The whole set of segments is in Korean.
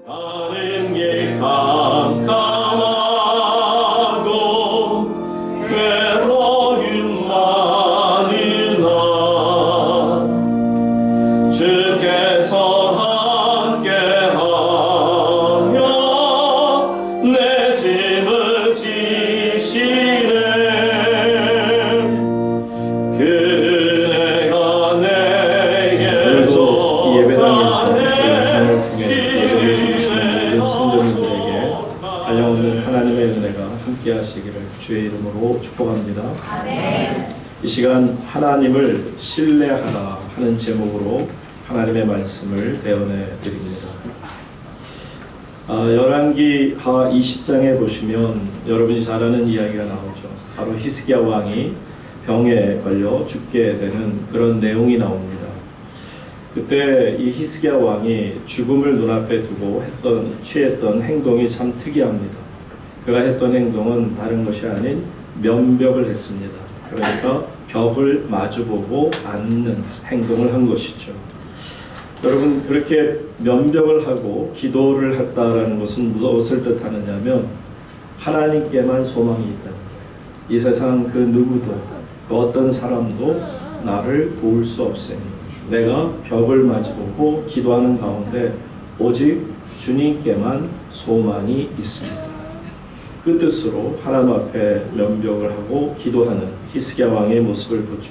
가는 길 캄캄하고 괴로움 많으나 주께서 함께하며 내 짐을 지시네. 그네가 내게 성도님들에게 달려오는 하나님의 은혜가 함께 하시기를 주의 이름으로 축복합니다. 이 시간 하나님을 신뢰하라 하는 제목으로 하나님의 말씀을 대언해 드립니다. 열왕기하 20장에 보시면 여러분이 잘 아는 이야기가 나오죠. 바로 히스기야 왕이 병에 걸려 죽게 되는 그런 내용이 나옵니다. 그때 이 히스기야 왕이 죽음을 눈앞에 두고 취했던 행동이 참 특이합니다. 그가 했던 행동은 다른 것이 아닌 면벽을 했습니다. 그러니까 벽을 마주보고 앉는 행동을 한 것이죠. 여러분, 그렇게 면벽을 하고 기도를 했다라는 것은 무엇을 뜻하느냐면 하나님께만 소망이 있다는 거예요. 이 세상 그 누구도 그 어떤 사람도 나를 도울 수 없으니 내가 벽을 마주보고 기도하는 가운데 오직 주님께만 소망이 있습니다. 그 뜻으로 하나님 앞에 면벽을 하고 기도하는 히스기야 왕의 모습을 보죠.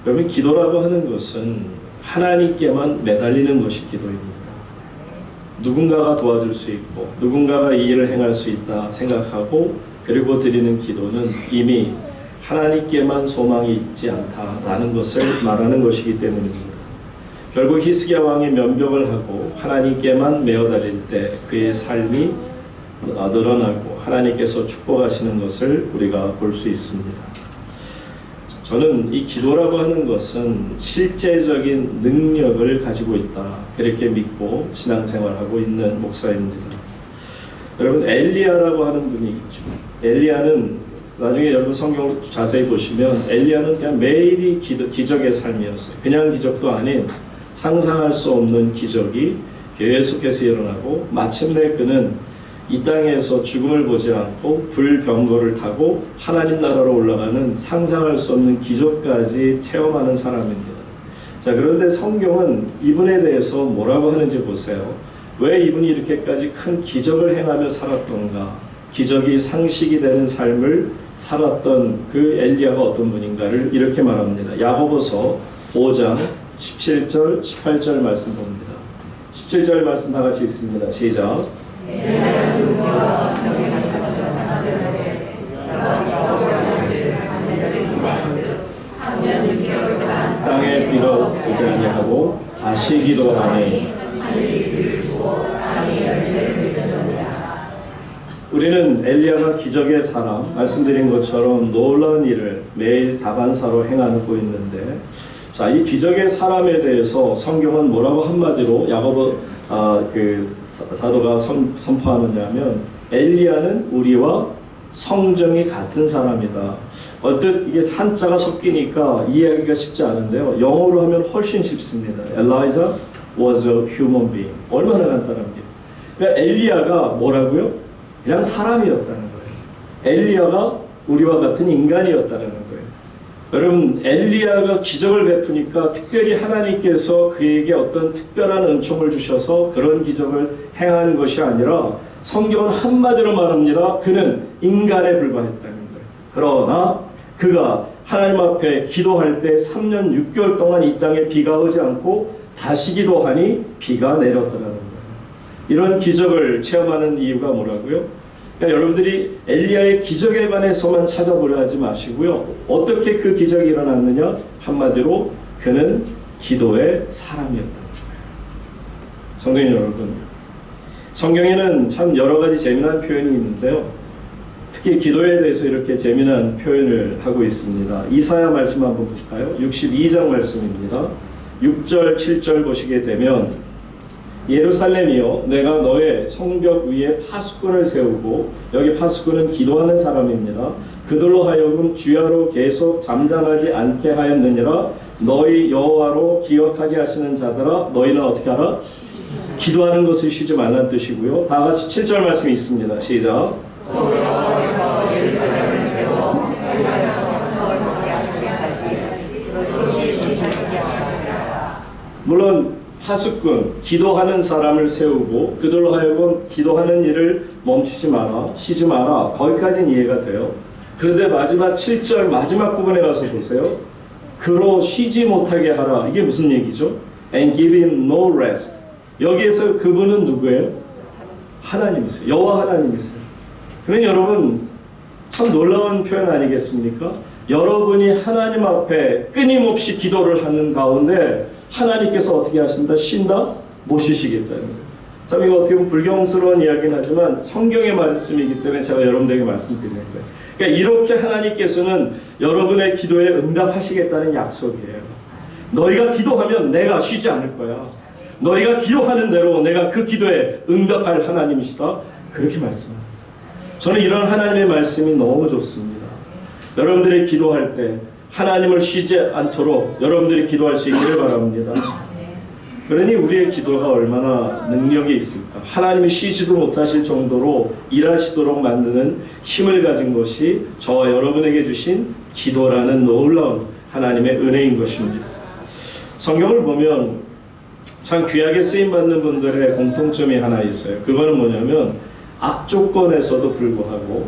여러분, 기도라고 하는 것은 하나님께만 매달리는 것이 기도입니다. 누군가가 도와줄 수 있고 누군가가 이 일을 행할 수 있다 생각하고 그리고 드리는 기도는 이미 하나님께만 소망이 있지 않다라는 것을 말하는 것이기 때문입니다. 결국 히스기야 왕이 면벽을 하고 하나님께만 매어 달릴 때 그의 삶이 늘어나고 하나님께서 축복하시는 것을 우리가 볼 수 있습니다. 저는 이 기도라고 하는 것은 실제적인 능력을 가지고 있다, 그렇게 믿고 신앙생활하고 있는 목사입니다. 여러분, 엘리야라고 하는 분이 있죠. 엘리야는 나중에 여러분 성경 자세히 보시면 엘리야는 그냥 매일이 기적의 삶이었어요. 그냥 기적도 아닌 상상할 수 없는 기적이 계속해서 일어나고 마침내 그는 이 땅에서 죽음을 보지 않고 불병거를 타고 하나님 나라로 올라가는 상상할 수 없는 기적까지 체험하는 사람입니다. 자, 그런데 성경은 이분에 대해서 뭐라고 하는지 보세요. 왜 이분이 이렇게까지 큰 기적을 행하며 살았던가, 기적이 상식이 되는 삶을 살았던 그 엘리야가 어떤 분인가를 이렇게 말합니다. 야고보서 5장 17절 18절 말씀 봅니다. 17절 말씀 다 같이 읽습니다. 시작. 땅에 비로 오지 아니하고 다시 기도하니 우리는 엘리야가 기적의 사람, 말씀드린 것처럼 놀라운 일을 매일 다반사로 행하고 있는데, 자, 이 기적의 사람에 대해서 성경은 뭐라고 한마디로 야고보 그 사도가 선포하느냐면 엘리야는 우리와 성정이 같은 사람이다. 얼뜻 이게 한자가 섞이니까 이해하기가 쉽지 않은데요. 영어로 하면 훨씬 쉽습니다. Elijah was a human being. 얼마나 간단합니까? 그러니까 엘리야가 뭐라고요? 그냥 사람이었다는 거예요. 엘리야가 우리와 같은 인간이었다는 거예요. 여러분, 엘리야가 기적을 베푸니까 특별히 하나님께서 그에게 어떤 특별한 은총을 주셔서 그런 기적을 행하는 것이 아니라 성경은 한마디로 말합니다. 그는 인간에 불과했다는 거예요. 그러나 그가 하나님 앞에 기도할 때 3년 6개월 동안 이 땅에 비가 오지 않고 다시 기도하니 비가 내렸더라는 거예요. 이런 기적을 체험하는 이유가 뭐라고요? 그러니까 여러분들이 엘리야의 기적에 관해서만 찾아보려 하지 마시고요. 어떻게 그 기적이 일어났느냐? 한마디로 그는 기도의 사람이었다는 거예요. 성도님 여러분, 성경에는 참 여러 가지 재미난 표현이 있는데요. 특히 기도에 대해서 이렇게 재미난 표현을 하고 있습니다. 이사야 말씀 한번 볼까요? 62장 말씀입니다. 6절, 7절 보시게 되면 예루살렘이여, 내가 너의 성벽 위에 파수꾼을 세우고, 여기 파수꾼은 기도하는 사람입니다. 그들로 하여금 주야로 계속 잠잠하지 않게 하였느니라. 너희 여호와로 기억하게 하시는 자들아, 너희는 어떻게 하라? 기도하는 것을 쉬지 말라는 뜻이고요. 다 같이 7절 말씀이 있습니다. 시작. 물론 하수꾼, 기도하는 사람을 세우고 그들로 하여금 기도하는 일을 멈추지 마라, 쉬지 마라, 거기까지는 이해가 돼요. 그런데 마지막 7절 마지막 부분에 가서 보세요. 그로 쉬지 못하게 하라. 이게 무슨 얘기죠? And give him no rest. 여기에서 그분은 누구예요? 하나님이세요. 여호와 하나님이세요. 그러면 여러분 참 놀라운 표현 아니겠습니까? 여러분이 하나님 앞에 끊임없이 기도를 하는 가운데 하나님께서 어떻게 하신다? 쉰다? 못 쉬시겠다는 거예요. 참 이거 어떻게 보면 불경스러운 이야기긴 하지만 성경의 말씀이기 때문에 제가 여러분들에게 말씀드리는 거예요. 그러니까 이렇게 하나님께서는 여러분의 기도에 응답하시겠다는 약속이에요. 너희가 기도하면 내가 쉬지 않을 거야. 너희가 기도하는 대로 내가 그 기도에 응답할 하나님이시다. 그렇게 말씀합니다. 저는 이런 하나님의 말씀이 너무 좋습니다. 여러분들이 기도할 때 하나님을 쉬지 않도록 여러분들이 기도할 수 있기를 바랍니다. 그러니 우리의 기도가 얼마나 능력이 있을까? 하나님이 쉬지도 못하실 정도로 일하시도록 만드는 힘을 가진 것이 저와 여러분에게 주신 기도라는 놀라운 하나님의 은혜인 것입니다. 성경을 보면 참 귀하게 쓰임받는 분들의 공통점이 하나 있어요. 그거는 뭐냐면 악조건에서도 불구하고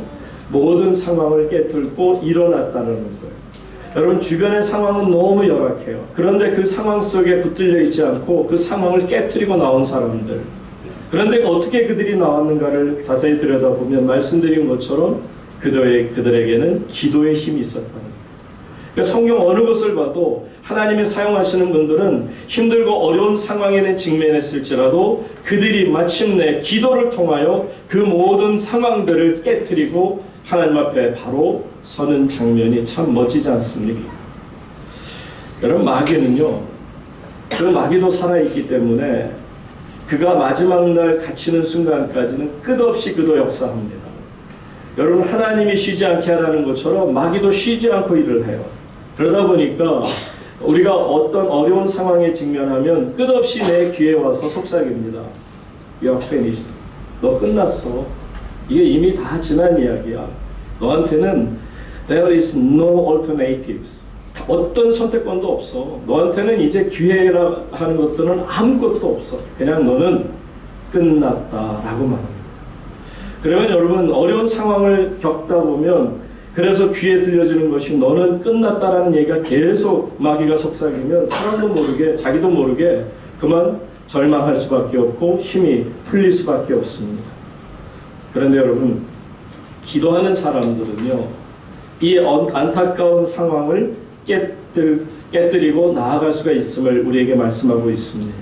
모든 상황을 깨뚫고 일어났다는 거예요. 여러분 주변의 상황은 너무 열악해요. 그런데 그 상황 속에 붙들려 있지 않고 그 상황을 깨트리고 나온 사람들. 그런데 어떻게 그들이 나왔는가를 자세히 들여다보면 말씀드린 것처럼 그들에게는 기도의 힘이 있었다는 거예요. 그러니까 성경 어느 것을 봐도 하나님이 사용하시는 분들은 힘들고 어려운 상황에는 직면했을지라도 그들이 마침내 기도를 통하여 그 모든 상황들을 깨트리고 하나님 앞에 바로 서는 장면이 참 멋지지 않습니까? 여러분 마귀는요, 그 마귀도 살아있기 때문에 그가 마지막 날 갇히는 순간까지는 끝없이 그도 역사합니다. 여러분 하나님이 쉬지 않게 하라는 것처럼 마귀도 쉬지 않고 일을 해요. 그러다 보니까 우리가 어떤 어려운 상황에 직면하면 끝없이 내 귀에 와서 속삭입니다. You are finished. 너 끝났어. 이게 이미 다 지난 이야기야. 너한테는 there is no alternatives. 어떤 선택권도 없어. 너한테는 이제 기회라 하는 것들은 아무것도 없어. 그냥 너는 끝났다라고 말합니다. 그러면 여러분 어려운 상황을 겪다 보면 그래서 귀에 들려지는 것이 너는 끝났다라는 얘기가 계속 마귀가 속삭이면 사람도 모르게 자기도 모르게 그만 절망할 수밖에 없고 힘이 풀릴 수밖에 없습니다. 그런데 여러분 기도하는 사람들은요 이 안타까운 상황을 깨뜨리고 나아갈 수가 있음을 우리에게 말씀하고 있습니다.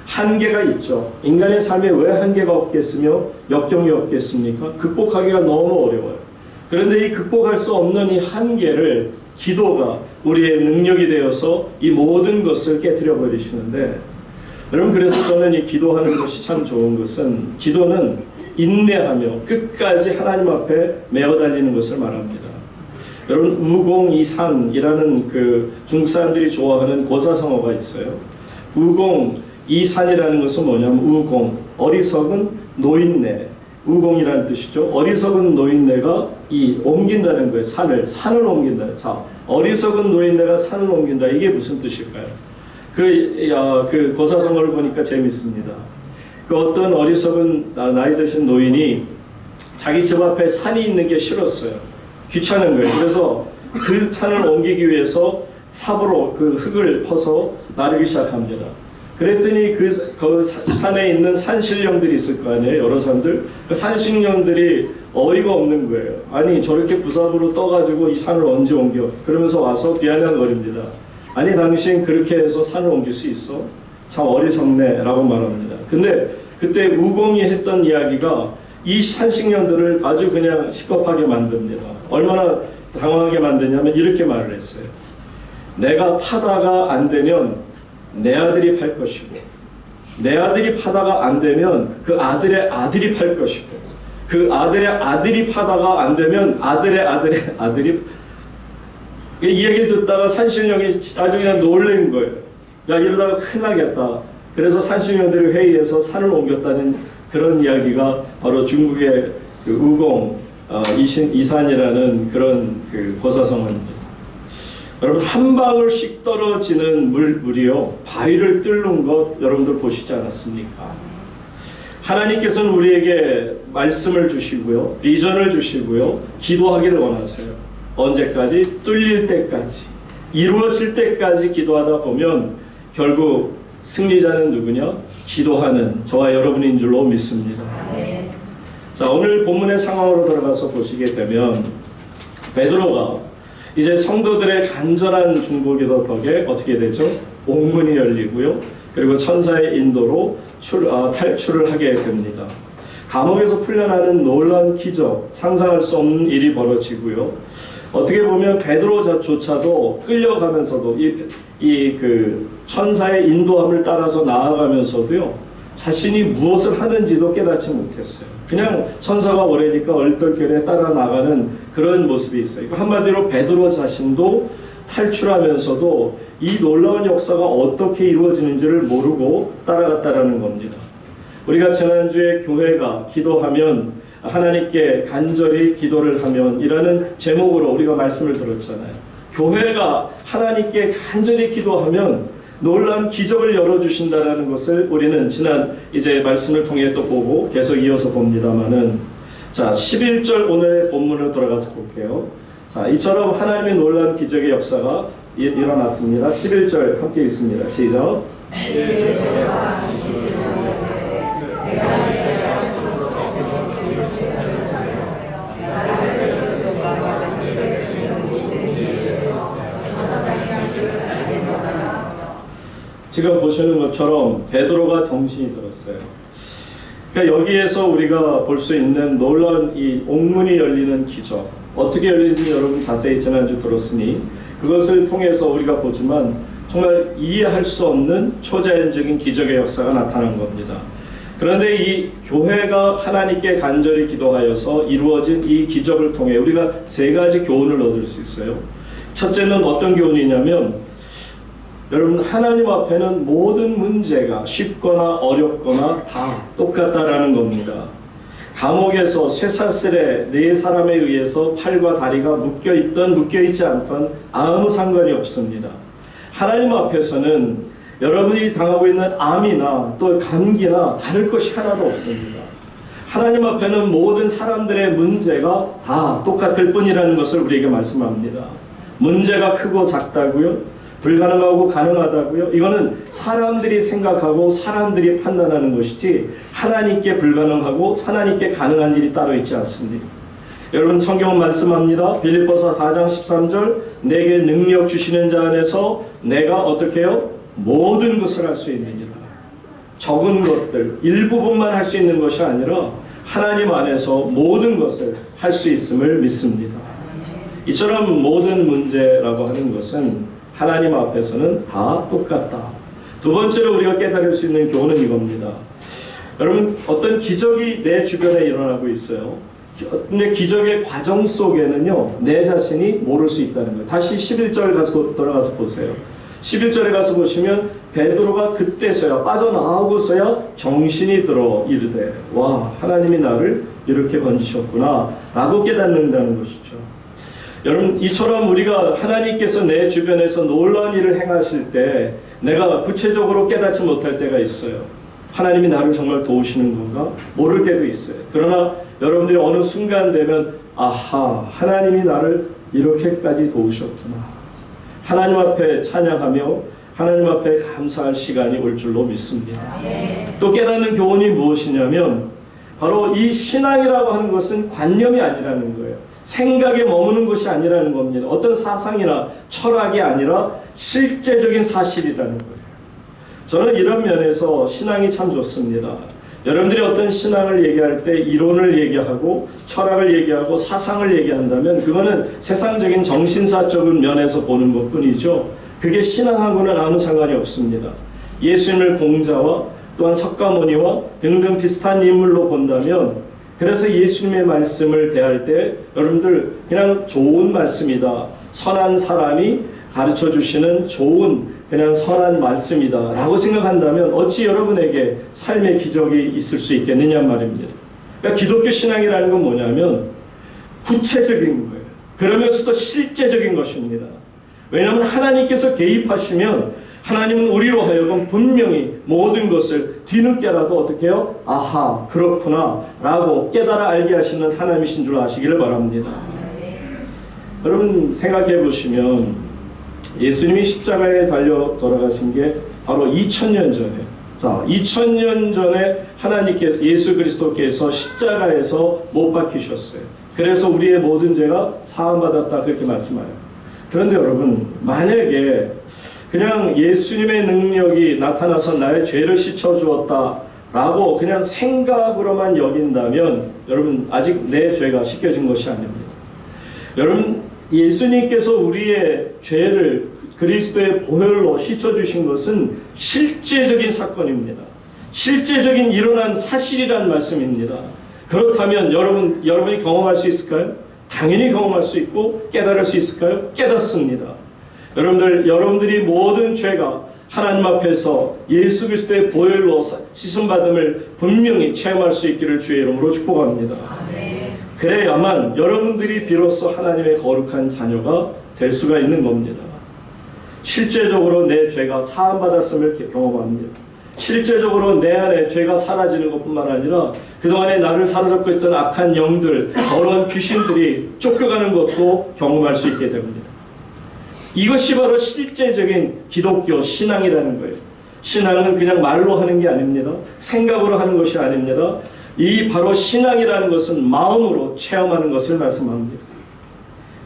한계가 있죠. 인간의 삶에 왜 한계가 없겠으며 역경이 없겠습니까? 극복하기가 너무 어려워요. 그런데 이 극복할 수 없는 이 한계를 기도가 우리의 능력이 되어서 이 모든 것을 깨뜨려 버리시는데 여러분 그래서 저는 이 기도하는 것이 참 좋은 것은 기도는 인내하며 끝까지 하나님 앞에 메어 달리는 것을 말합니다. 여러분 우공이산이라는 그 중국 사람들이 좋아하는 고사성어가 있어요. 우공이산이라는 것은 뭐냐면 우공 어리석은 노인네 우공이라는 뜻이죠. 어리석은 노인네가 옮긴다는 거예요. 산을 옮긴다. 자, 어리석은 노인네가 산을 옮긴다. 이게 무슨 뜻일까요? 그 고사성어를 보니까 재밌습니다. 그 어떤 어리석은 나이 드신 노인이 자기 집 앞에 산이 있는 게 싫었어요. 귀찮은 거예요. 그래서 그 산을 옮기기 위해서 삽으로 그 흙을 퍼서 나르기 시작합니다. 그랬더니 그 산에 있는 산신령들이 있을 거 아니에요. 여러 사람들. 그 산신령들이 어이가 없는 거예요. 아니 저렇게 부삽으로 떠가지고 이 산을 언제 옮겨? 그러면서 와서 비아냥거립니다. 아니 당신 그렇게 해서 산을 옮길 수 있어? 참 어리석네 라고 말합니다. 근데 그때 우공이 했던 이야기가 이 산신령들을 아주 그냥 시겁하게 만듭니다. 얼마나 당황하게 만드냐면 이렇게 말을 했어요. 내가 파다가 안 되면 내 아들이 팔 것이고 내 아들이 파다가 안 되면 그 아들의 아들이 팔 것이고 그 아들의 아들이 파다가 안 되면 아들의 아들이 이 얘기를 듣다가 산신령이 아주 그냥 놀란 거예요. 야 이러다가 큰일 나겠다. 그래서 산신령들이 회의해서 산을 옮겼다는 그런 이야기가 바로 중국의 그 우공 이산이라는 그런 그 고사성어입니다. 여러분, 한 방울씩 떨어지는 물이요 바위를 뚫는 것 여러분들 보시지 않았습니까? 하나님께서는 우리에게 말씀을 주시고요, 비전을 주시고요, 기도하기를 원하세요. 언제까지? 뚫릴 때까지, 이루어질 때까지 기도하다 보면 결국 승리자는 누구냐? 기도하는 저와 여러분인 줄로 믿습니다. 자, 오늘 본문의 상황으로 들어가서 보시게 되면 베드로가 이제 성도들의 간절한 중보기도 덕에 어떻게 되죠? 옥문이 열리고요, 그리고 천사의 인도로 탈출을 하게 됩니다. 감옥에서 풀려나는 놀라운 기적, 상상할 수 없는 일이 벌어지고요. 어떻게 보면 베드로조차도 끌려가면서도 그 천사의 인도함을 따라서 나아가면서도요, 자신이 무엇을 하는지도 깨닫지 못했어요. 그냥 천사가 오래니까 얼떨결에 따라 나가는 그런 모습이 있어요. 한마디로 베드로 자신도 탈출하면서도 이 놀라운 역사가 어떻게 이루어지는지를 모르고 따라갔다라는 겁니다. 우리가 지난주에 교회가 기도하면 하나님께 간절히 기도를 하면 이라는 제목으로 우리가 말씀을 들었잖아요. 교회가 하나님께 간절히 기도하면 놀라운 기적을 열어주신다라는 것을 우리는 지난 이제 말씀을 통해 또 보고 계속 이어서 봅니다만은, 자, 11절 오늘의 본문으로 돌아가서 볼게요. 자, 이처럼 하나님의 놀라운 기적의 역사가 일어났습니다. 11절 함께 읽습니다. 시작. 지금 보시는 것처럼 베드로가 정신이 들었어요. 그러니까 여기에서 우리가 볼 수 있는 놀라운 이 옥문이 열리는 기적, 어떻게 열리는지 여러분 자세히 지난주 들었으니 그것을 통해서 우리가 보지만 정말 이해할 수 없는 초자연적인 기적의 역사가 나타난 겁니다. 그런데 이 교회가 하나님께 간절히 기도하여서 이루어진 이 기적을 통해 우리가 세 가지 교훈을 얻을 수 있어요. 첫째는 어떤 교훈이냐면, 여러분, 하나님 앞에는 모든 문제가 쉽거나 어렵거나 다 똑같다라는 겁니다. 감옥에서 쇠사슬에 네 사람에 의해서 팔과 다리가 묶여있던 묶여있지 않던 아무 상관이 없습니다. 하나님 앞에서는 여러분이 당하고 있는 암이나 또 감기나 다를 것이 하나도 없습니다. 하나님 앞에는 모든 사람들의 문제가 다 똑같을 뿐이라는 것을 우리에게 말씀합니다. 문제가 크고 작다고요? 불가능하고 가능하다고요? 이거는 사람들이 생각하고 사람들이 판단하는 것이지 하나님께 불가능하고 하나님께 가능한 일이 따로 있지 않습니다. 여러분, 성경은 말씀합니다. 빌립보서 4장 13절, 내게 능력 주시는 자 안에서 내가 어떻게 해요? 모든 것을 할 수 있느니라. 적은 것들, 일부분만 할 수 있는 것이 아니라 하나님 안에서 모든 것을 할 수 있음을 믿습니다. 이처럼 모든 문제라고 하는 것은 하나님 앞에서는 다 똑같다. 두 번째로 우리가 깨달을 수 있는 교훈은 이겁니다. 여러분, 어떤 기적이 내 주변에 일어나고 있어요. 근데 기적의 과정 속에는요, 내 자신이 모를 수 있다는 거예요. 다시 11절 가서 돌아가서 보세요. 11절에 가서 보시면 베드로가 그때서야 빠져나오고서야 정신이 들어 이르되, 와, 하나님이 나를 이렇게 건지셨구나 라고 깨닫는다는 것이죠. 여러분, 이처럼 우리가 하나님께서 내 주변에서 놀라운 일을 행하실 때 내가 구체적으로 깨닫지 못할 때가 있어요. 하나님이 나를 정말 도우시는 건가? 모를 때도 있어요. 그러나 여러분들이 어느 순간 되면, 아하, 하나님이 나를 이렇게까지 도우셨구나. 하나님 앞에 찬양하며 하나님 앞에 감사할 시간이 올 줄로 믿습니다. 또 깨닫는 교훈이 무엇이냐면, 바로 이 신앙이라고 하는 것은 관념이 아니라는 거예요. 생각에 머무는 것이 아니라는 겁니다. 어떤 사상이나 철학이 아니라 실제적인 사실이라는 거예요. 저는 이런 면에서 신앙이 참 좋습니다. 여러분들이 어떤 신앙을 얘기할 때 이론을 얘기하고 철학을 얘기하고 사상을 얘기한다면 그거는 세상적인 정신사적인 면에서 보는 것뿐이죠. 그게 신앙하고는 아무 상관이 없습니다. 예수님을 공자와 또한 석가모니와 등등 비슷한 인물로 본다면, 그래서 예수님의 말씀을 대할 때 여러분들 그냥 좋은 말씀이다, 선한 사람이 가르쳐 주시는 좋은 그냥 선한 말씀이다 라고 생각한다면 어찌 여러분에게 삶의 기적이 있을 수 있겠느냐 말입니다. 그러니까 기독교 신앙이라는 건 뭐냐면 구체적인 거예요. 그러면서도 실제적인 것입니다. 왜냐하면 하나님께서 개입하시면 하나님은 우리로 하여금 분명히 모든 것을 뒤늦게라도 어떻게 해요? 아하, 그렇구나 라고 깨달아 알게 하시는 하나님이신 줄 아시기를 바랍니다. 여러분 생각해 보시면 예수님이 십자가에 달려 돌아가신 게 바로 2000년 전에, 자 2000년 전에 하나님께 예수 그리스도께서 십자가에서 못 박히셨어요. 그래서 우리의 모든 죄가 사함받았다 그렇게 말씀하여요. 그런데 여러분 만약에 그냥 예수님의 능력이 나타나서 나의 죄를 씻어주었다 라고 그냥 생각으로만 여긴다면 여러분 아직 내 죄가 씻겨진 것이 아닙니다. 여러분 예수님께서 우리의 죄를 그리스도의 보혈로 씻어주신 것은 실제적인 사건입니다. 실제적인 일어난 사실이란 말씀입니다. 그렇다면 여러분이 경험할 수 있을까요? 당연히 경험할 수 있고 깨달을 수 있을까요? 깨닫습니다. 여러분들이 모든 죄가 하나님 앞에서 예수 그리스도의 보혈로 씻음받음을 분명히 체험할 수 있기를 주의 이름으로 축복합니다. 그래야만 여러분들이 비로소 하나님의 거룩한 자녀가 될 수가 있는 겁니다. 실제적으로 내 죄가 사함받았음을 경험합니다. 실제적으로 내 안에 죄가 사라지는 것뿐만 아니라 그동안에 나를 사로잡고 있던 악한 영들, 더러운 귀신들이 쫓겨가는 것도 경험할 수 있게 됩니다. 이것이 바로 실제적인 기독교 신앙이라는 거예요. 신앙은 그냥 말로 하는 게 아닙니다. 생각으로 하는 것이 아닙니다. 이 바로 신앙이라는 것은 마음으로 체험하는 것을 말씀합니다.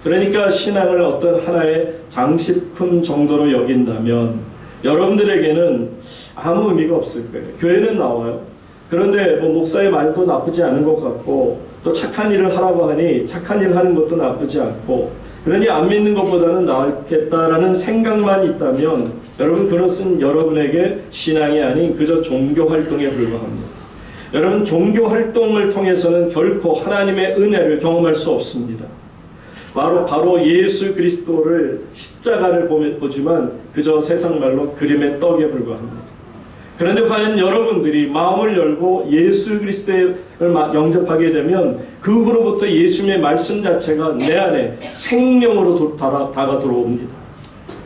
그러니까 신앙을 어떤 하나의 장식품 정도로 여긴다면 여러분들에게는 아무 의미가 없을 거예요. 교회는 나와요. 그런데 목사의 말도 나쁘지 않은 것 같고 또 착한 일을 하라고 하니 착한 일 하는 것도 나쁘지 않고 그러니 안 믿는 것보다는 나았겠다라는 생각만 있다면 여러분 그것은 여러분에게 신앙이 아닌 그저 종교 활동에 불과합니다. 여러분 종교 활동을 통해서는 결코 하나님의 은혜를 경험할 수 없습니다. 바로 예수 그리스도를 십자가를 보지만 그저 세상 말로 그림의 떡에 불과합니다. 그런데 과연 여러분들이 마음을 열고 예수 그리스도를 영접하게 되면 그 후로부터 예수님의 말씀 자체가 내 안에 생명으로 다가 들어옵니다.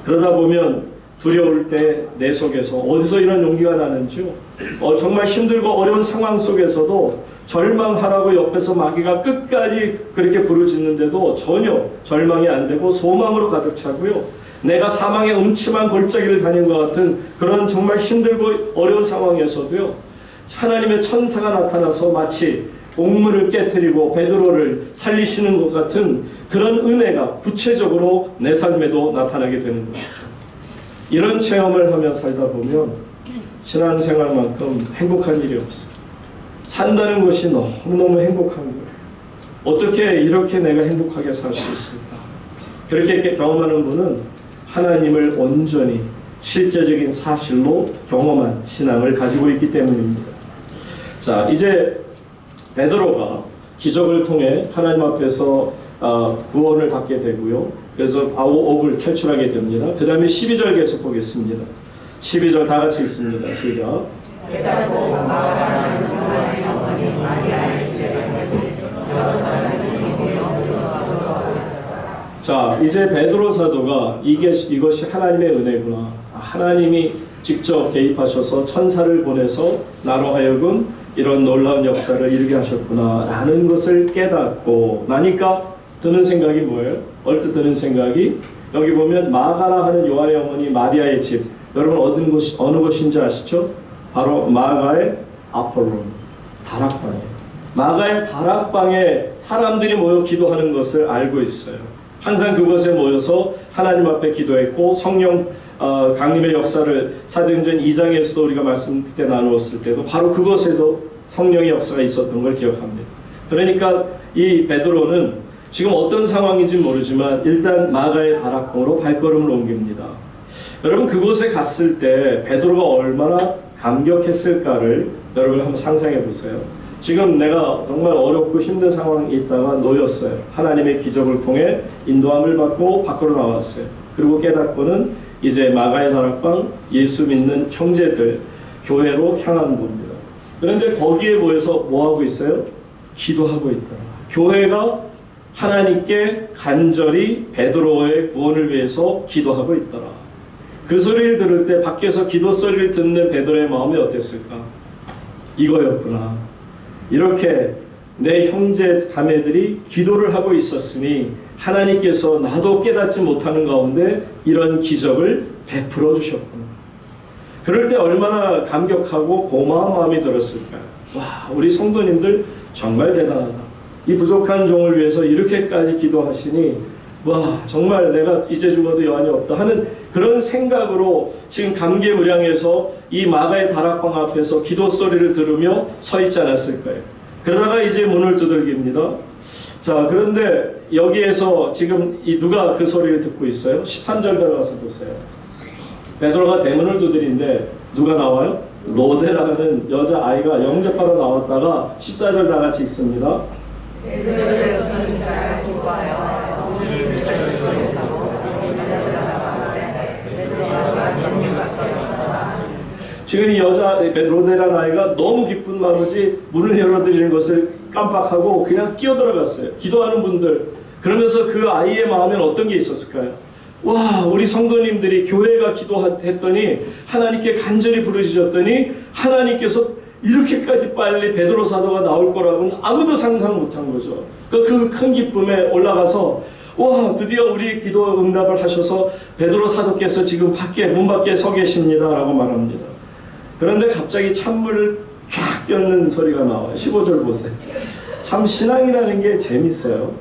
그러다 보면 두려울 때 내 속에서 어디서 이런 용기가 나는지요. 정말 힘들고 어려운 상황 속에서도 절망하라고 옆에서 마귀가 끝까지 그렇게 부르짖는데도 전혀 절망이 안 되고 소망으로 가득 차고요. 내가 사망의 음침한 골짜기를 다닌 것 같은 그런 정말 힘들고 어려운 상황에서도요. 하나님의 천사가 나타나서 마치 옥문을 깨트리고 베드로를 살리시는 것 같은 그런 은혜가 구체적으로 내 삶에도 나타나게 되는 것이죠. 이런 체험을 하며 살다 보면 신앙생활만큼 행복한 일이 없어요. 산다는 것이 너무너무 행복한 거예요. 어떻게 이렇게 내가 행복하게 살 수 있을까? 그렇게 경험하는 분은 하나님을 온전히 실제적인 사실로 경험한 신앙을 가지고 있기 때문입니다. 자, 이제 베드로가 기적을 통해 하나님 앞에서 구원을 받게 되고요. 그래서 옥을 탈출하게 됩니다. 그 다음에 12절 계속 보겠습니다. 12절 다 같이 읽습니다. 시작. 자, 이제 베드로 사도가 이것이 하나님의 은혜구나. 하나님이 직접 개입하셔서 천사를 보내서 나로 하여금 이런 놀라운 역사를 이루게 하셨구나 라는 것을 깨닫고 나니까 드는 생각이 뭐예요? 얼핏 드는 생각이 여기 보면 마가라 하는 요한의 어머니 마리아의 집, 여러분 어느 곳인지 아시죠? 바로 마가의 아폴론, 다락방이에요. 마가의 다락방에 사람들이 모여 기도하는 것을 알고 있어요. 항상 그곳에 모여서 하나님 앞에 기도했고 성령 강림의 역사를 사도행전 2장에서도 우리가 말씀 그때 나누었을 때도 바로 그곳에도 성령의 역사가 있었던 걸 기억합니다. 그러니까 이 베드로는 지금 어떤 상황인지 모르지만 일단 마가의 다락방으로 발걸음을 옮깁니다. 여러분 그곳에 갔을 때 베드로가 얼마나 감격했을까를 여러분 한번 상상해 보세요. 지금 내가 정말 어렵고 힘든 상황에 있다가 놓였어요. 하나님의 기적을 통해 인도함을 받고 밖으로 나왔어요. 그리고 깨닫고는 이제 마가의 다락방 예수 믿는 형제들 교회로 향한 겁니다. 그런데 거기에 모여서 뭐하고 있어요? 기도하고 있다. 교회가 하나님께 간절히 베드로의 구원을 위해서 기도하고 있더라. 그 소리를 들을 때 밖에서 기도 소리를 듣는 베드로의 마음이 어땠을까? 이거였구나. 이렇게 내 형제 자매들이 기도를 하고 있었으니 하나님께서 나도 깨닫지 못하는 가운데 이런 기적을 베풀어 주셨구나. 그럴 때 얼마나 감격하고 고마운 마음이 들었을까요? 와, 우리 성도님들 정말 대단하다. 이 부족한 종을 위해서 이렇게까지 기도하시니 와, 정말 내가 이제 죽어도 여한이 없다 하는 그런 생각으로 지금 감개무량해서 이 마가의 다락방 앞에서 기도 소리를 들으며 서 있지 않았을까요? 그러다가 이제 문을 두들깁니다. 자, 그런데 여기에서 지금 이 누가 그 소리를 듣고 있어요? 13절 들어가서 보세요. 베드로가 대문을 두드린데 누가 나와요? 로데라는 여자아이가 영접하러 나왔다가 14절 다 같이 읽습니다. 베드로의 선지자를 기뻐하여 지금 이 여자 로데라는 아이가 너무 기쁜 나머지 문을 열어드리는 것을 깜빡하고 그냥 끼어들어갔어요. 기도하는 분들. 그러면서 그 아이의 마음에는 어떤 게 있었을까요? 와, 우리 성도님들이 교회가 기도했더니 하나님께 간절히 부르짖었더니 하나님께서 이렇게까지 빨리 베드로 사도가 나올 거라고는 아무도 상상 못한 거죠. 그 큰 기쁨에 올라가서 와, 드디어 우리 기도 응답을 하셔서 베드로 사도께서 지금 문 밖에 서 계십니다 라고 말합니다. 그런데 갑자기 찬물을 쫙 뀌는 소리가 나와요. 15절 보세요. 참 신앙이라는 게 재밌어요.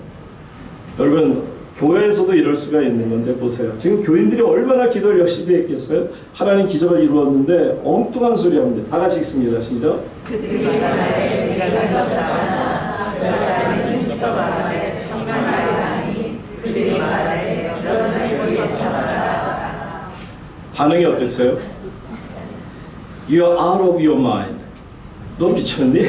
여러분, 교회에서도 이럴 수가 있는 건데 보세요. 지금 교인들이 얼마나 기도를 열심히 했겠어요? 하나님 기적을 이루었는데 엉뚱한 소리 합니다. 다 같이 읽습니다. 시작. 그들이 말하되 네가 가졌사오나 여자는 힘써 말하되 정말 말하니 그들이 말하되 너는 우리의 참아라. 반응이 어땠어요? You are out of your mind. 너 미쳤니?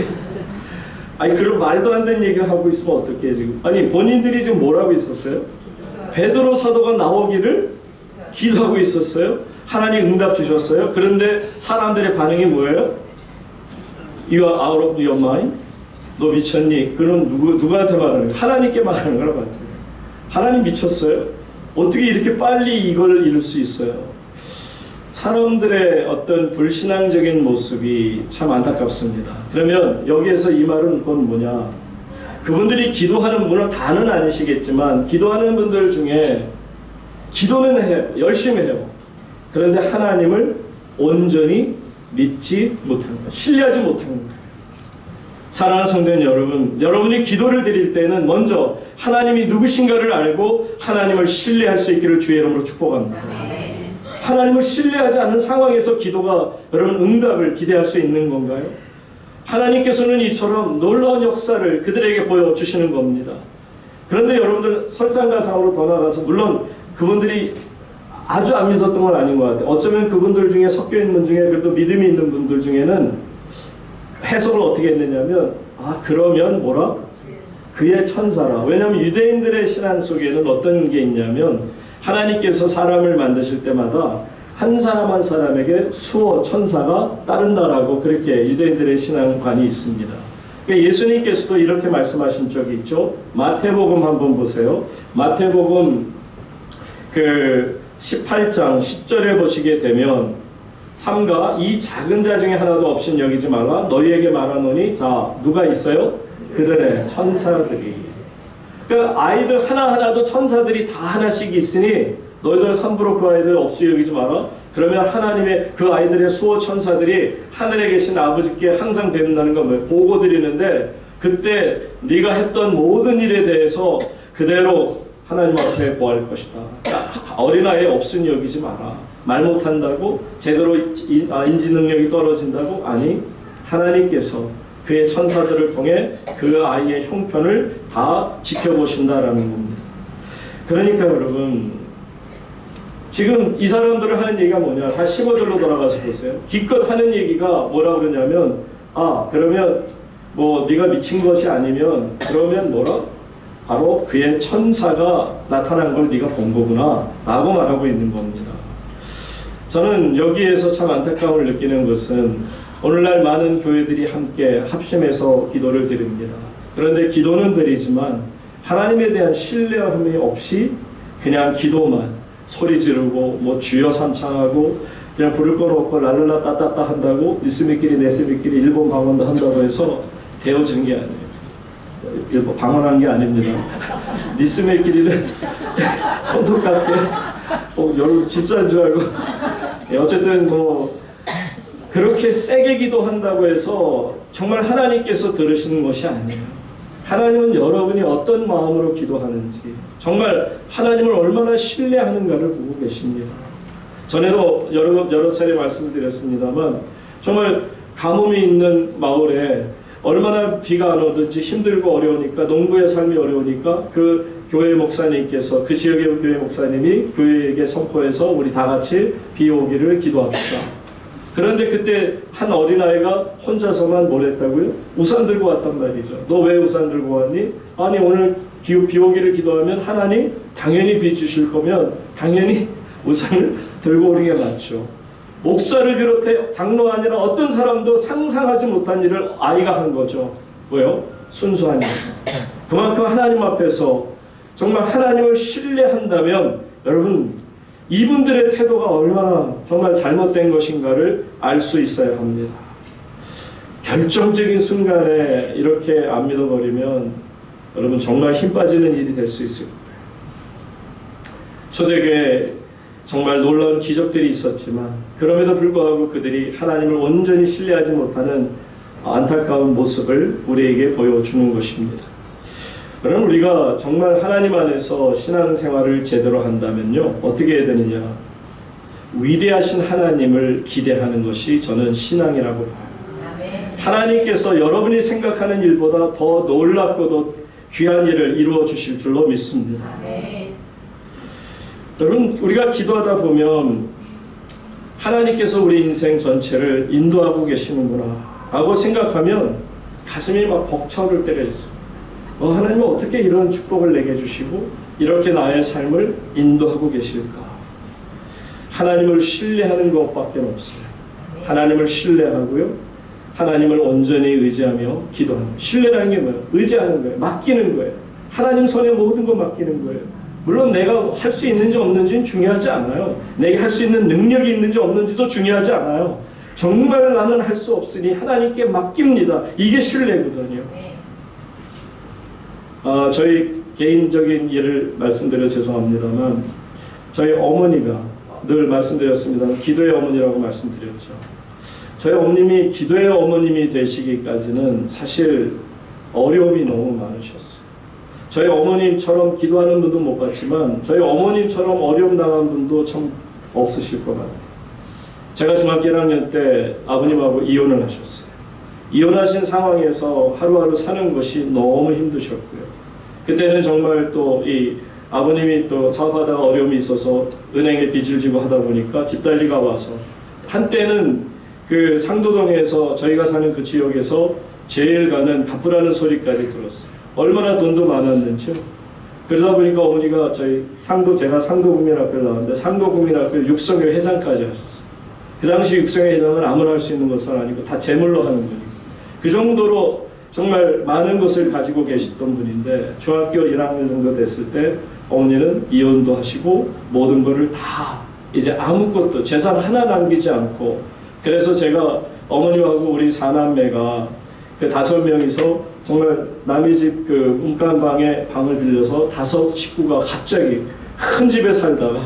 아니, 그런 말도 안 되는 얘기를 하고 있으면 어떡해 지금? 아니, 본인들이 지금 뭐라고 있었어요? 베드로 사도가 나오기를 기도하고 있었어요. 하나님 응답 주셨어요. 그런데 사람들의 반응이 뭐예요? You are out of your mind. 너 미쳤니? 그럼 누구한테 말하는 거예요? 하나님께 말하는 거라 맞지? 하나님 미쳤어요? 어떻게 이렇게 빨리 이걸 이룰 수 있어요? 사람들의 어떤 불신앙적인 모습이 참 안타깝습니다. 그러면 여기에서 이 말은 그건 뭐냐? 그분들이 기도하는 분은 다는 아니시겠지만 기도하는 분들 중에 기도는 해요. 열심히 해요. 그런데 하나님을 온전히 믿지 못하는 거예요. 신뢰하지 못하는 거예요. 사랑하는 성도님 여러분, 여러분이 기도를 드릴 때는 먼저 하나님이 누구신가를 알고 하나님을 신뢰할 수 있기를 주의 이름으로 축복합니다. 하나님을 신뢰하지 않는 상황에서 기도가 여러분 응답을 기대할 수 있는 건가요? 하나님께서는 이처럼 놀라운 역사를 그들에게 보여주시는 겁니다. 그런데 여러분들 설상가상으로 더 나가서 물론 그분들이 아주 안 믿었던 건 아닌 것 같아요. 어쩌면 그분들 중에 섞여 있는 분 중에 그래도 믿음이 있는 분들 중에는 해석을 어떻게 했느냐면 그러면 뭐라? 그의 천사라. 왜냐하면 유대인들의 신앙 속에는 어떤 게 있냐면 하나님께서 사람을 만드실 때마다 한 사람 한 사람에게 수호 천사가 따른다라고 그렇게 유대인들의 신앙관이 있습니다. 그러니까 예수님께서도 이렇게 말씀하신 적이 있죠. 마태복음 한번 보세요. 마태복음 그 18장 10절에 보시게 되면 삼가 이 작은 자 중에 하나도 없인 여기지 말라 너희에게 말하노니 자 누가 있어요? 그들의 천사들이. 그러니까 아이들 하나하나도 천사들이 다 하나씩 있으니 너희들 함부로 그 아이들 없이 여기지 마라. 그러면 하나님의 그 아이들의 수호 천사들이 하늘에 계신 아버지께 항상 뵙는다는 건 뭐예요? 보고 드리는데 그때 네가 했던 모든 일에 대해서 그대로 하나님 앞에 보할 것이다. 그러니까 어린아이 없으니 여기지 마라. 말 못한다고 제대로 인지 능력이 떨어진다고? 아니, 하나님께서 그의 천사들을 통해 그 아이의 형편을 다 지켜보신다라는 겁니다. 그러니까 여러분 지금 이 사람들을 하는 얘기가 뭐냐? 다 15절로 돌아가서 보세요. 기껏 하는 얘기가 뭐라 그러냐면 그러면 뭐 네가 미친 것이 아니면 그러면 뭐라? 바로 그의 천사가 나타난 걸 네가 본 거구나 라고 말하고 있는 겁니다. 저는 여기에서 참 안타까움을 느끼는 것은 오늘날 많은 교회들이 함께 합심해서 기도를 드립니다. 그런데 기도는 드리지만 하나님에 대한 신뢰함이 없이 그냥 기도만 소리 지르고 뭐 주여 삼창하고 그냥 부를 건 없고 랄랄라 따따따 한다고 니스미끼리 네스미끼리 일본 방언도 한다고 해서 되어진 게 아니에요. 일본 방언한 게 아닙니다. 니스미끼리는 손톱깎게 여러분 진짜인 줄 알고 어쨌든 뭐 그렇게 세게 기도한다고 해서 정말 하나님께서 들으시는 것이 아니에요. 하나님은 여러분이 어떤 마음으로 기도하는지 정말 하나님을 얼마나 신뢰하는가를 보고 계십니다. 전에도 여러 차례 말씀드렸습니다만 정말 가뭄이 있는 마을에 얼마나 비가 안 오든지 힘들고 어려우니까 농부의 삶이 어려우니까 그 교회 목사님께서 그 지역의 교회 목사님이 교회에게 선포해서 우리 다 같이 비 오기를 기도합시다. 그런데 그때 한 어린아이가 혼자서만 뭘 했다고요? 우산 들고 왔단 말이죠. 너 왜 우산 들고 왔니? 아니 오늘 비 오기를 기도하면 하나님 당연히 비 주실 거면 당연히 우산을 들고 오는 게 맞죠. 목사를 비롯해 장로 아니라 어떤 사람도 상상하지 못한 일을 아이가 한 거죠. 왜요? 순수한 일. 그만큼 하나님 앞에서 정말 하나님을 신뢰한다면 여러분 이분들의 태도가 얼마나 정말 잘못된 것인가를 알 수 있어야 합니다. 결정적인 순간에 이렇게 안 믿어버리면 여러분 정말 힘 빠지는 일이 될 수 있을 거예요. 초대교회 정말 놀라운 기적들이 있었지만 그럼에도 불구하고 그들이 하나님을 온전히 신뢰하지 못하는 안타까운 모습을 우리에게 보여주는 것입니다. 그럼 우리가 정말 하나님 안에서 신앙생활을 제대로 한다면요 어떻게 해야 되느냐, 위대하신 하나님을 기대하는 것이 저는 신앙이라고 봐요. 하나님께서 여러분이 생각하는 일보다 더 놀랍고도 귀한 일을 이루어 주실 줄로 믿습니다. 여러분 우리가 기도하다 보면 하나님께서 우리 인생 전체를 인도하고 계시는구나 라고 생각하면 가슴이 막 벅차오를 때가 있어요. 하나님은 어떻게 이런 축복을 내게 주시고 이렇게 나의 삶을 인도하고 계실까? 하나님을 신뢰하는 것밖에 없어요. 하나님을 신뢰하고요, 하나님을 온전히 의지하며 기도하는 거예요. 신뢰라는 게 뭐예요? 의지하는 거예요. 맡기는 거예요. 하나님 손에 모든 거 맡기는 거예요. 물론 내가 할 수 있는지 없는지는 중요하지 않아요. 내게 할 수 있는 능력이 있는지 없는지도 중요하지 않아요. 정말 나는 할 수 없으니 하나님께 맡깁니다. 이게 신뢰거든요. 저희 개인적인 일을 말씀드려 죄송합니다만 저희 어머니가 늘 말씀드렸습니다. 기도의 어머니라고 말씀드렸죠. 저희 어머님이 기도의 어머님이 되시기까지는 사실 어려움이 너무 많으셨어요. 저희 어머님처럼 기도하는 분도 못 봤지만 저희 어머님처럼 어려움 당한 분도 참 없으실 것 같아요. 제가 중학교 1학년 때 아버님하고 이혼을 하셨어요. 이혼하신 상황에서 하루하루 사는 것이 너무 힘드셨고요. 그때는 정말 또 이 아버님이 또 사업하다가 어려움이 있어서 은행에 빚을 지고 하다 보니까 집달리가 와서 한때는 그 상도동에서 저희가 사는 그 지역에서 제일 가는 갚으라는 소리까지 들었어요. 얼마나 돈도 많았는지요. 그러다 보니까 어머니가 제가 상도국민학교를 나왔는데 상도국민학교 육성회 회장까지 하셨어요. 그 당시 육성회 회장은 아무나 할 수 있는 것은 아니고 다 재물로 하는 분이고 그 정도로 정말 많은 것을 가지고 계시던 분인데 중학교 1학년 정도 됐을 때 어머니는 이혼도 하시고 모든 것을 다 이제 아무것도 재산 하나 남기지 않고, 그래서 제가 어머니하고 우리 4남매가 그 5명이서 정말 남의 집 그 문간방에 방을 빌려서 5 식구가 갑자기 큰 집에 살다가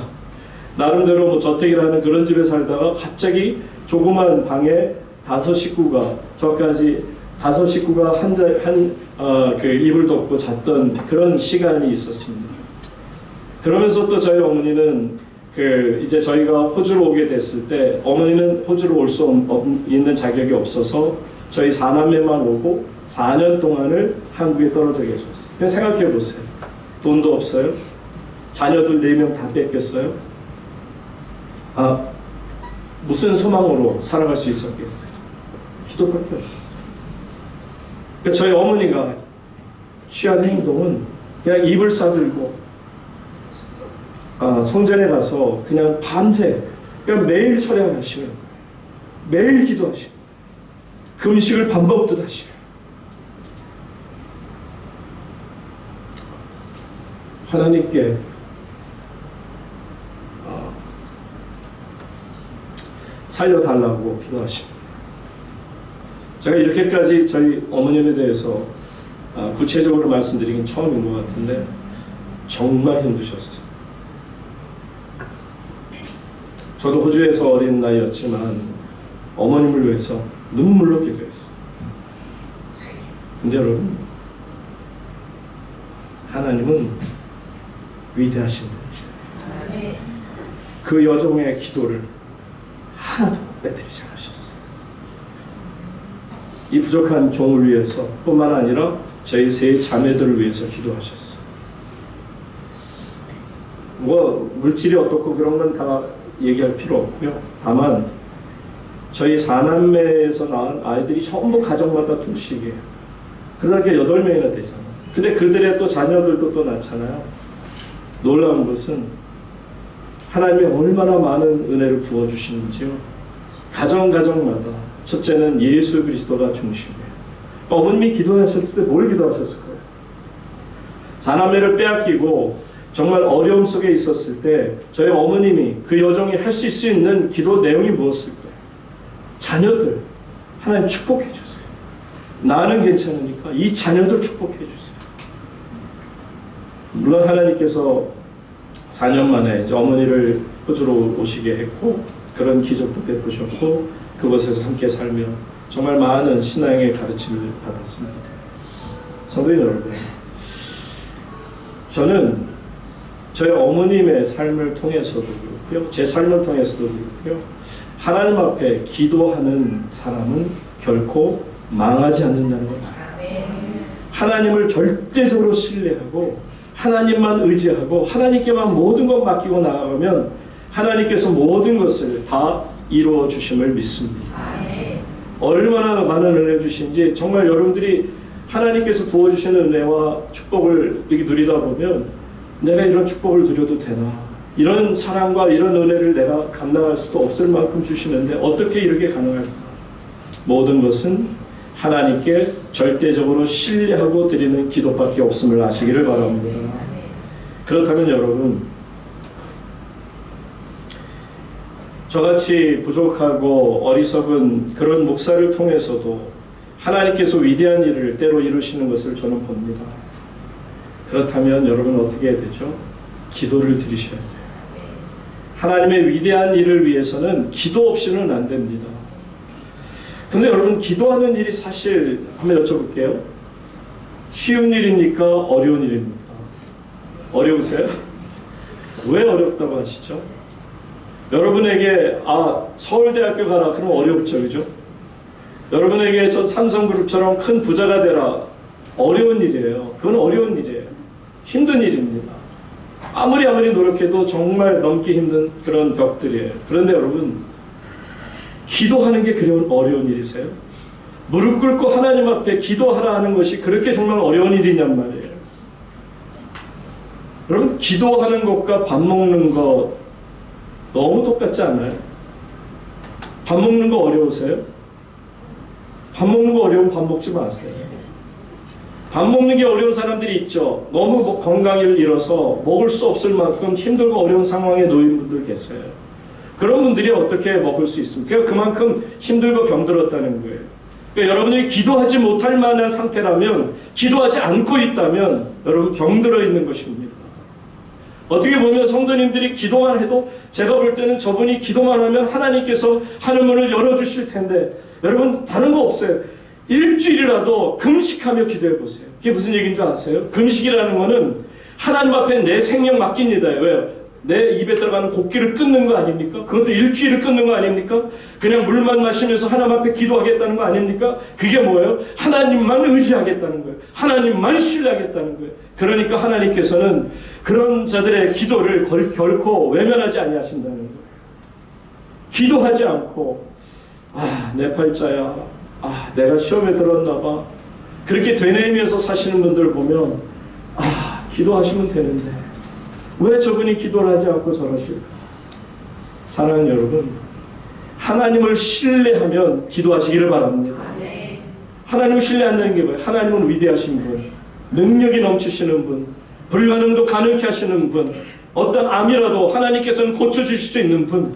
나름대로 뭐 저택이라는 그런 집에 살다가 갑자기 조그만 방에 5 식구가 저까지 5 식구가 그 이불 덮고 잤던 그런 시간이 있었습니다. 그러면서 또 저희 어머니는 이제 저희가 호주로 오게 됐을 때 어머니는 호주로 올 수 있는 자격이 없어서 저희 4남매만 오고 4년 동안을 한국에 떨어져 계셨어요. 그냥 생각해 보세요. 돈도 없어요. 자녀들 4명 다 뺏겼어요. 무슨 소망으로 살아갈 수 있었겠어요? 기도밖에 없었어요. 그러니까 저희 어머니가 취한 행동은 그냥 이불 싸들고 성전에 가서 그냥 밤새 그러니까 매일 철야하시는 거예요. 매일 기도하시는 거예요. 금식을 반복도 하시는 거예요. 하나님께 살려달라고 기도하십니다. 제가 이렇게까지 저희 어머님에 대해서 구체적으로 말씀드리긴 처음인 것 같은데 정말 힘드셨어요. 저도 호주에서 어린 나이였지만 어머님을 위해서 눈물로 기도했어요. 근데 여러분, 하나님은 위대하신 분이시죠. 그 여종의 기도를 하나도 빼뜨리지 않으셨어요. 이 부족한 종을 위해서 뿐만 아니라 저희 세 자매들을 위해서 기도하셨어요. 뭐 물질이 어떻고 그런 건 다 얘기할 필요 없고요. 다만 저희 4남매에서 낳은 아이들이 전부 가정마다 둘씩이에요. 그러니까 8명이나 되잖아요. 근데 그들의 또 자녀들도 또 낳잖아요. 놀라운 것은 하나님이 얼마나 많은 은혜를 부어주시는지요. 가정마다 첫째는 예수 그리스도가 중심이에요. 어머님이 기도하셨을 때 뭘 기도하셨을 거예요? 4남매를 빼앗기고 정말 어려움 속에 있었을 때 저희 어머님이 그 여종이 할 수 있는 기도 내용이 무엇일까요? 자녀들 하나님 축복해 주세요. 나는 괜찮으니까 이 자녀들 축복해 주세요. 물론 하나님께서 4년 만에 이제 어머니를 호주로 오시게 했고 그런 기적도 베푸셨고 그곳에서 함께 살며 정말 많은 신앙의 가르침을 받았습니다. 성도님 여러분, 저는 저희 어머님의 삶을 통해서도 그렇고요, 제 삶을 통해서도 그렇고요, 하나님 앞에 기도하는 사람은 결코 망하지 않는다는 걸 알아요. 하나님을 절대적으로 신뢰하고 하나님만 의지하고 하나님께만 모든 것 맡기고 나아가면 하나님께서 모든 것을 다 이루어 주심을 믿습니다. 얼마나 많은 은혜 주신지 정말 여러분들이 하나님께서 부어주시는 은혜와 축복을 이렇게 누리다 보면 내가 이런 축복을 누려도 되나, 이런 사랑과 이런 은혜를 내가 감당할 수도 없을 만큼 주시는데 어떻게 이렇게 가능할까? 모든 것은 하나님께 절대적으로 신뢰하고 드리는 기도밖에 없음을 아시기를 바랍니다. 그렇다면 여러분, 저같이 부족하고 어리석은 그런 목사를 통해서도 하나님께서 위대한 일을 때로 이루시는 것을 저는 봅니다. 그렇다면 여러분 어떻게 해야 되죠? 기도를 드리셔야 돼요. 하나님의 위대한 일을 위해서는 기도 없이는 안 됩니다. 근데 여러분, 기도하는 일이 사실 한번 여쭤볼게요. 쉬운 일입니까? 어려운 일입니까? 어려우세요? 왜 어렵다고 하시죠? 여러분에게 서울대학교 가라 그러면 어렵죠, 그죠? 여러분에게 저 삼성그룹처럼 큰 부자가 되라, 어려운 일이에요. 그건 어려운 일이에요. 힘든 일입니다. 아무리 노력해도 정말 넘기 힘든 그런 벽들이에요. 그런데 여러분, 기도하는 게 그런 어려운 일이세요? 무릎 꿇고 하나님 앞에 기도하라 하는 것이 그렇게 정말 어려운 일이냔 말이에요. 여러분, 기도하는 것과 밥 먹는 것 너무 똑같지 않아요? 밥 먹는 거 어려우세요? 밥 먹는 거 어려우면 밥 먹지 마세요. 밥 먹는 게 어려운 사람들이 있죠. 너무 건강을 잃어서 먹을 수 없을 만큼 힘들고 어려운 상황에 놓인 분들 계세요. 그런 분들이 어떻게 먹을 수 있습니까? 그만큼 힘들고 병들었다는 거예요. 그러니까 여러분들이 기도하지 못할 만한 상태라면, 기도하지 않고 있다면 여러분 병들어 있는 것입니다. 어떻게 보면 성도님들이 기도만 해도 제가 볼 때는 저분이 기도만 하면 하나님께서 하늘문을 열어주실 텐데, 여러분 다른 거 없어요. 일주일이라도 금식하며 기도해 보세요. 그게 무슨 얘기인지 아세요? 금식이라는 거는 하나님 앞에 내 생명 맡깁니다. 왜요? 내 입에 들어가는 곡기를 끊는 거 아닙니까? 그것도 일주일을 끊는 거 아닙니까? 그냥 물만 마시면서 하나님 앞에 기도하겠다는 거 아닙니까? 그게 뭐예요? 하나님만 의지하겠다는 거예요. 하나님만 신뢰하겠다는 거예요. 그러니까 하나님께서는 그런 자들의 기도를 결코 외면하지 아니하신다는 거예요. 기도하지 않고 내 팔자야, 내가 시험에 들었나 봐, 그렇게 되뇌이면서 사시는 분들 보면 기도하시면 되는데 왜 저분이 기도를 하지 않고 저러실까? 사랑하는 여러분, 하나님을 신뢰하면 기도하시기를 바랍니다. 하나님을 신뢰한다는 게 뭐예요? 하나님은 위대하신 분, 능력이 넘치시는 분, 불가능도 가능케 하시는 분, 어떤 암이라도 하나님께서는 고쳐주실 수 있는 분.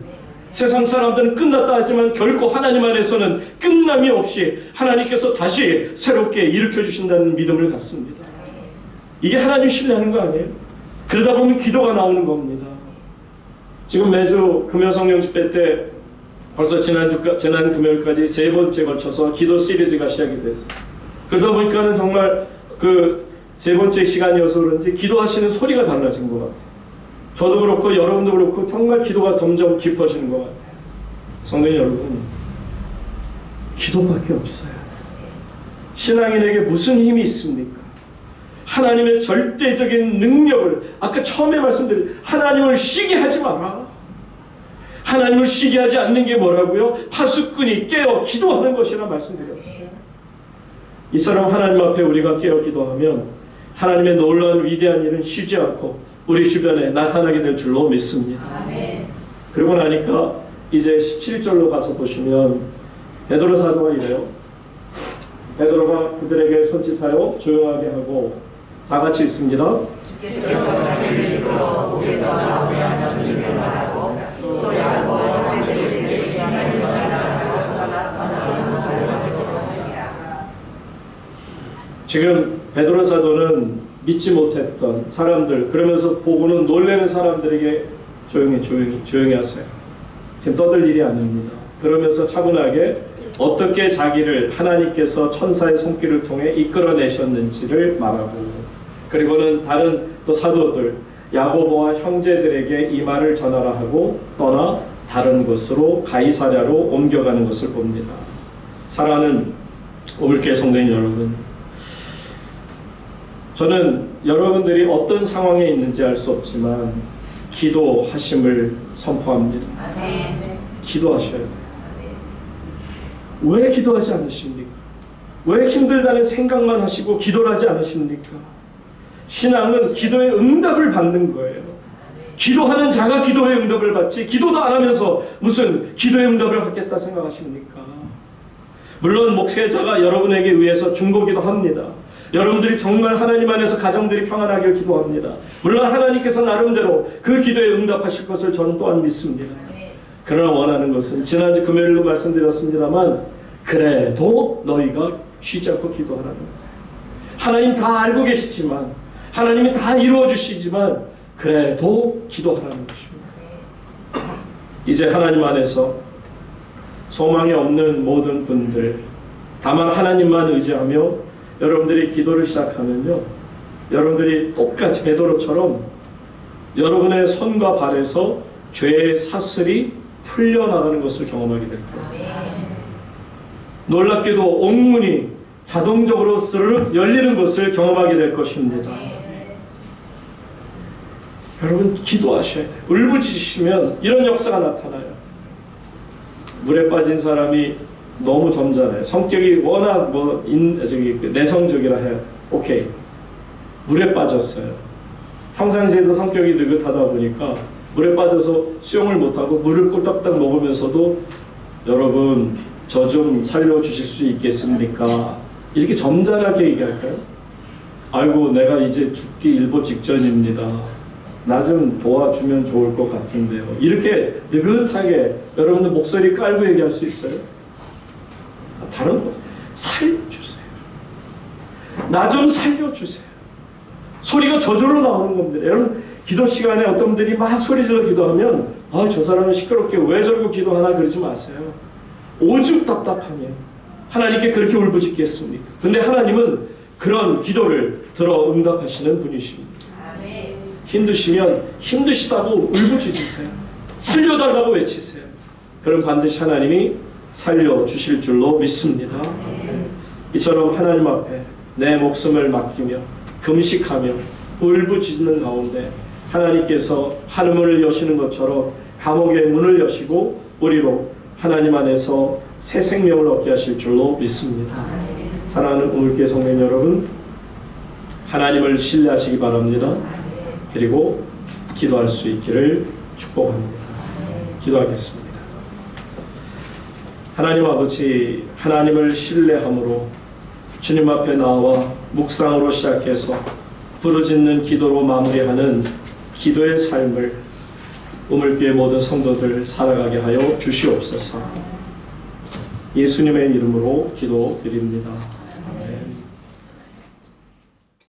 세상 사람들은 끝났다 하지만 결코 하나님 안에서는 끝남이 없이 하나님께서 다시 새롭게 일으켜 주신다는 믿음을 갖습니다. 이게 하나님 신뢰하는 거 아니에요? 그러다 보면 기도가 나오는 겁니다. 지금 매주 금요성령 집회 때 벌써 지난 금요일까지 3번째 걸쳐서 기도 시리즈가 시작이 됐어요. 그러다 보니까는 정말 그 3번째 시간이어서 그런지 기도하시는 소리가 달라진 것 같아요. 저도 그렇고 여러분도 그렇고 정말 기도가 점점 깊어지는 것 같아요. 성도 여러분, 기도밖에 없어요. 신앙인에게 무슨 힘이 있습니까? 하나님의 절대적인 능력을, 아까 처음에 말씀드린 하나님을 쉬게 하지 마라. 하나님을 쉬게 하지 않는 게 뭐라고요? 파수꾼이 깨어 기도하는 것이라 말씀드렸어요. 이처럼 하나님 앞에 우리가 깨어 기도하면 하나님의 놀라운 위대한 일은 쉬지 않고 우리 주변에 나타나게 될 줄로 믿습니다. 아멘. 그러고 나니까 이제 17절로 가서 보시면 베드로 사도가 이래요. 베드로가 그들에게 손짓하여 조용하게 하고 다 같이 있습니다. 주께서 자기를 이끌어 목에서 나오면 너는 일어나고 또 야고 그들에게 하나님 지금 베드로 사도는 믿지 못했던 사람들, 그러면서 보고는 놀라는 사람들에게 조용히 하세요. 지금 떠들 일이 아닙니다. 그러면서 차분하게 어떻게 자기를 하나님께서 천사의 손길을 통해 이끌어내셨는지를 말하고, 그리고는 다른 또 사도들 야고보와 형제들에게 이 말을 전하라 하고 떠나 다른 곳으로 가이사랴로 옮겨가는 것을 봅니다. 사랑하는 오물교회 성도님 여러분, 저는 여러분들이 어떤 상황에 있는지 알 수 없지만 기도하심을 선포합니다. 기도하셔야 돼요. 왜 기도하지 않으십니까? 왜 힘들다는 생각만 하시고 기도를 하지 않으십니까? 신앙은 기도의 응답을 받는 거예요. 기도하는 자가 기도의 응답을 받지, 기도도 안 하면서 무슨 기도의 응답을 받겠다 생각하십니까? 물론 목회자가 여러분에게 의해서 중보기도 합니다. 여러분들이 정말 하나님 안에서 가정들이 평안하길 기도합니다. 물론 하나님께서 나름대로 그 기도에 응답하실 것을 저는 또한 믿습니다. 그러나 원하는 것은 지난주 금요일로 말씀드렸습니다만 그래도 너희가 쉬지 않고 기도하라는 거예요. 하나님 다 알고 계시지만, 하나님이 다 이루어 주시지만 그래도 기도하라는 것입니다. 이제 하나님 안에서 소망이 없는 모든 분들, 다만 하나님만 의지하며 여러분들이 기도를 시작하면요, 여러분들이 똑같이 베드로처럼 여러분의 손과 발에서 죄의 사슬이 풀려나가는 것을 경험하게 될 거예요. 놀랍게도 옥문이 자동적으로 스르륵 열리는 것을 경험하게 될 것입니다. 여러분 기도하셔야 돼요. 울부짖으시면 이런 역사가 나타나요. 물에 빠진 사람이 너무 점잖아요. 성격이 워낙 내성적이라 해요. 오케이. 물에 빠졌어요. 평상시에도 성격이 느긋하다 보니까 물에 빠져서 수영을 못하고 물을 꼴딱딱 먹으면서도 여러분 저 좀 살려주실 수 있겠습니까? 이렇게 점잖하게 얘기할까요? 아이고 내가 이제 죽기 일보 직전입니다. 나 좀 도와주면 좋을 것 같은데요. 이렇게 느긋하게 여러분들 목소리 깔고 얘기할 수 있어요? 다른 것, 살려주세요. 나 좀 살려주세요. 소리가 저절로 나오는 겁니다. 여러분 기도 시간에 어떤 분들이 막 소리질러 기도하면 저 사람은 시끄럽게 왜 저러고 기도하나 그러지 마세요. 오죽 답답하면 하나님께 그렇게 울부짖겠습니까? 근데 하나님은 그런 기도를 들어 응답하시는 분이십니다. 힘드시면 힘드시다고 울부짖으세요. 살려달라고 외치세요. 그럼 반드시 하나님이 살려주실 줄로 믿습니다. 이처럼 하나님 앞에 내 목숨을 맡기며 금식하며 울부짖는 가운데 하나님께서 하늘문을 여시는 것처럼 감옥의 문을 여시고 우리로 하나님 안에서 새 생명을 얻게 하실 줄로 믿습니다. 사랑하는 우물교회 성도님 여러분, 하나님을 신뢰하시기 바랍니다. 그리고 기도할 수 있기를 축복합니다. 기도하겠습니다. 하나님 아버지, 하나님을 신뢰함으로 주님 앞에 나와 묵상으로 시작해서 부르짖는 기도로 마무리하는 기도의 삶을 우물교회 모든 성도들 살아가게 하여 주시옵소서. 예수님의 이름으로 기도드립니다. 아멘.